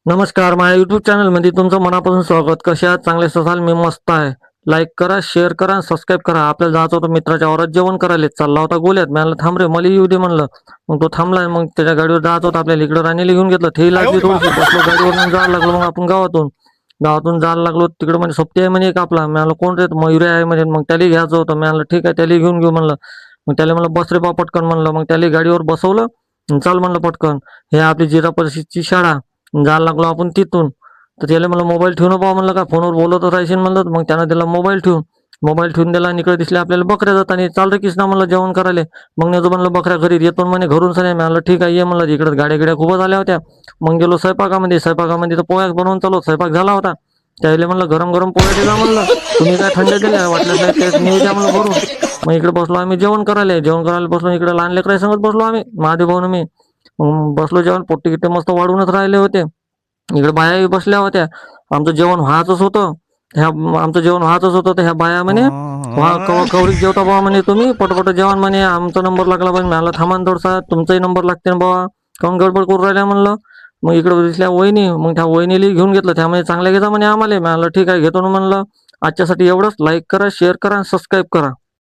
नमस्कार, माझ्या युट्यूब चॅनलमध्ये तुमचं मनापासून स्वागत. कसे आहात? चांगले असाल? मी मस्त आहे. लाईक करा, शेअर करा, सबस्क्राईब करा. आपल्याला जायचं होतं मित्राच्या वावरात जेवण करायला. चालला होता गोल्यात. मी म्हणलं थांब रे, मला येऊ दे म्हणलं. मग तो थांबला. मग त्याच्या गाडीवर जायचं होतं आपल्याला. इकडं राणीला घेऊन घेतलं. ते लागली थोडीशी. बसलो गाडीवरून जायला लागलो. मग आपण गावातून जायला लागलो. तिकडं म्हणजे सोबती आहे म्हणे एक आपला. मी म्हणलं कोण रे? मयुरी आहे म्हणे. मग त्याला घ्यायचं होतं. मी म्हणलं ठीक आहे, त्याला घेऊन घेऊ म्हणलं. मग त्याला म्हणलं बस रे बा पटकन म्हणलं. मग त्याला गाडीवर बसवलं. चाल म्हणलं पटकन. हे आपली जिल्हा परिषदची शाळा. जायला लागलो आपण तिथून. तर त्याला म्हणलं मोबाईल ठेवून पहा म्हणलं, का फोनवर बोलत राहायशील म्हणलं. मग त्यानं दिला मोबाईल ठेवून दिला आणि इकडे दिसले आपल्याला बकऱ्या जाताना. चाल रे कृष्णा म्हणलं जेवण करायला. मग नेतो म्हणलं बकऱ्या घरी. येतो म्हणे घरून सने. मी म्हणलं ठीक आहे ये म्हणलं. इकडे गाड्या गिड्या खूपच आल्या होत्या. मग गेलो स्वयंपाकामध्ये तर पोळ्या बनवून चालू. स्वयंपाक झाला होता. त्यावेळेला म्हणलं गरम गरम पोळ्या दिला म्हणलं. तुम्ही काय थंड दिल्या वाटलं नाही तेच नेऊ द्या म्हणलं भरून. मग इकडे बसलो आम्ही जेवण करायला बसलो. इकडे लहान लेकरा संगत बसलो आम्ही, महादेव भाऊन मी. मग बसलो जेवण. पोट्टे गिट्टे मस्त वाढूनच राहिले होते. इकडे बाया बसल्या होत्या. आमचं जेवण व्हायचंच होतं. तर ह्या बाया म्हणे कवा कवरीक जेवता बाबा म्हणे तुम्ही पटपट जेवण म्हणे. आमचा नंबर लागला पण मला थांबा ना थोडसा, तुमचाही नंबर लागते ना बाबा, काऊन गडबड करू राहिल्या म्हणलं. मग इकडे दिसल्या वहिनी. मग त्या वहिनीला घेऊन घेतलं. त्या म्हणे चांगल्या घेता म्हणे आम्हाला. म्हणलं ठीक आहे घेतो ना म्हणलं. आजच्यासाठी एवढंच. लाईक करा, शेअर करा, सबस्क्राईब करा.